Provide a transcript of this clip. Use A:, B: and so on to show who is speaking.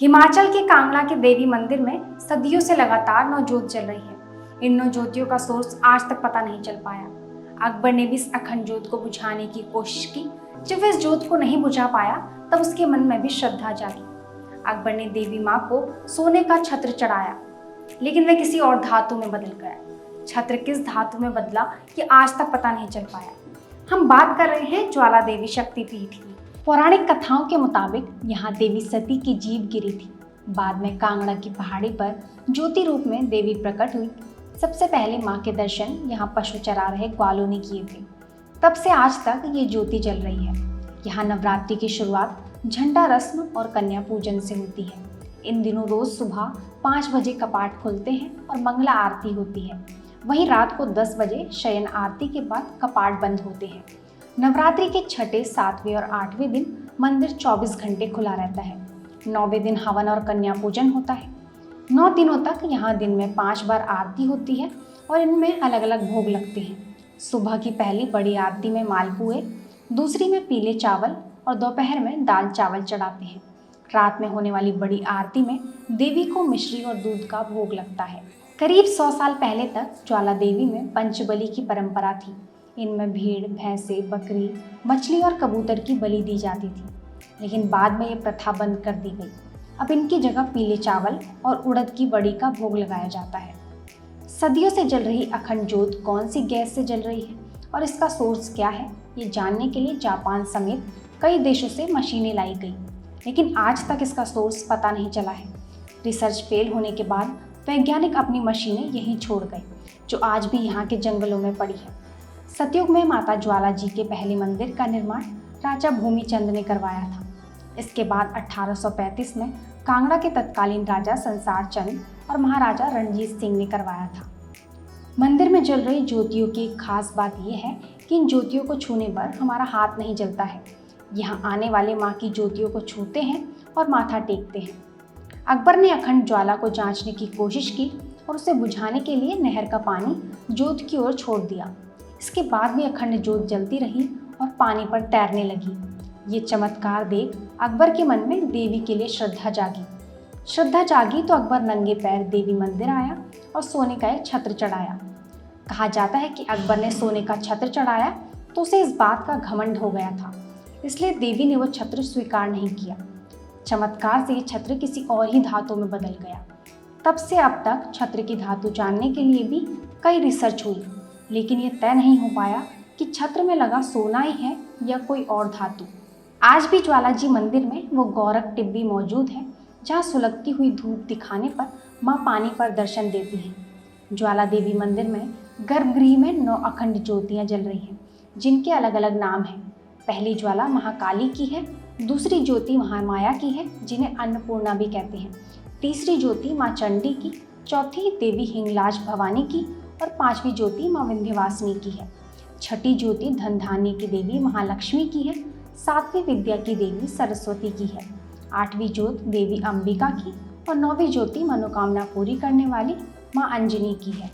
A: हिमाचल के कांगड़ा के देवी मंदिर में सदियों से लगातार 9 ज्योत जल रही है। इन 9 ज्योतियों का सोर्स आज तक पता नहीं चल पाया। अकबर ने भी इस अखंड ज्योत को बुझाने की कोशिश की। जब वह इस ज्योत को नहीं बुझा पाया तब उसके मन में भी श्रद्धा जागी। अकबर ने देवी माँ को सोने का छत्र चढ़ाया, लेकिन वह किसी और धातु में बदल गया। छत्र किस धातु में बदला ये आज तक पता नहीं चल पाया। हम बात कर रहे हैं ज्वाला देवी शक्तिपीठ की। पौराणिक कथाओं के मुताबिक यहाँ देवी सती की जीभ गिरी थी। बाद में कांगड़ा की पहाड़ी पर ज्योति रूप में देवी प्रकट हुई। सबसे पहले माँ के दर्शन यहाँ पशु चरा रहे ग्वालों ने किए थे। तब से आज तक ये ज्योति जल रही है। यहाँ नवरात्रि की शुरुआत झंडा रस्म और कन्या पूजन से होती है। इन दिनों रोज सुबह 5 बजे कपाट खुलते हैं और मंगला आरती होती है। वहीं रात को 10 बजे शयन आरती के बाद कपाट बंद होते हैं। नवरात्रि के 6ठे, 7वें और 8वें दिन मंदिर 24 घंटे खुला रहता है। 9वें दिन हवन और कन्या पूजन होता है। 9 दिनों तक यहाँ दिन में 5 बार आरती होती है और इनमें अलग अलग भोग लगते हैं। सुबह की पहली बड़ी आरती में मालपुए, दूसरी में पीले चावल और दोपहर में दाल चावल चढ़ाते हैं। रात में होने वाली बड़ी आरती में देवी को मिश्री और दूध का भोग लगता है। करीब 100 साल पहले तक ज्वाला देवी में पंचबलि की परंपरा थी। इनमें भेड़, भैंसे, बकरी, मछली और कबूतर की बलि दी जाती थी, लेकिन बाद में ये प्रथा बंद कर दी गई। अब इनकी जगह पीले चावल और उड़द की बड़ी का भोग लगाया जाता है। सदियों से जल रही अखंड ज्योत कौन सी गैस से जल रही है और इसका सोर्स क्या है, ये जानने के लिए जापान समेत कई देशों से मशीनें लाई गई, लेकिन आज तक इसका सोर्स पता नहीं चला है। रिसर्च फेल होने के बाद वैज्ञानिक अपनी मशीनें यहीं छोड़ गए, जो आज भी यहाँ के जंगलों में पड़ी है। सतयुग में माता ज्वाला जी के पहले मंदिर का निर्माण राजा भूमिचंद ने करवाया था। इसके बाद 1835 में कांगड़ा के तत्कालीन राजा संसार चंद और महाराजा रणजीत सिंह ने करवाया था। मंदिर में जल रही ज्योतियों की एक खास बात यह है कि इन ज्योतियों को छूने पर हमारा हाथ नहीं जलता है। यहाँ आने वाले माँ की ज्योतियों को छूते हैं और माथा टेकते हैं। अकबर ने अखंड ज्वाला को जांचने की कोशिश की और उसे बुझाने के लिए नहर का पानी ज्योत की ओर छोड़ दिया। इसके बाद भी अखंड ज्योत जलती रही और पानी पर तैरने लगी। ये चमत्कार देख अकबर के मन में देवी के लिए श्रद्धा जागी तो अकबर नंगे पैर देवी मंदिर आया और सोने का एक छत्र चढ़ाया। कहा जाता है कि अकबर ने सोने का छत्र चढ़ाया तो उसे इस बात का घमंड हो गया था, इसलिए देवी ने वो छत्र स्वीकार नहीं किया। चमत्कार से ये छत्र किसी और ही धातु में बदल गया। तब से अब तक छत्र की धातु जानने के लिए भी कई रिसर्च हुई, लेकिन ये तय नहीं हो पाया कि छत्र में लगा सोना ही है या कोई और धातु। आज भी ज्वाला जी मंदिर में वो गौरक टिब्बी मौजूद है, जहाँ सुलगती हुई धूप दिखाने पर माँ पानी पर दर्शन देती हैं। ज्वाला देवी मंदिर में गर्भगृह में 9 अखंड ज्योतियाँ जल रही हैं, जिनके अलग अलग नाम हैं। पहली ज्वाला महाकाली की है, दूसरी ज्योति महामाया की है, जिन्हें अन्नपूर्णा भी कहते हैं, तीसरी ज्योति माँ चंडी की, चौथी देवी हिंगलाज भवानी की और 5वीं ज्योति माँ विंध्यवासिनी की है। छठी ज्योति धन धान्य की देवी महालक्ष्मी की है, 7वीं विद्या की देवी सरस्वती की है, 8वीं ज्योत देवी अंबिका की और 9वीं ज्योति मनोकामना पूरी करने वाली माँ अंजनी की है।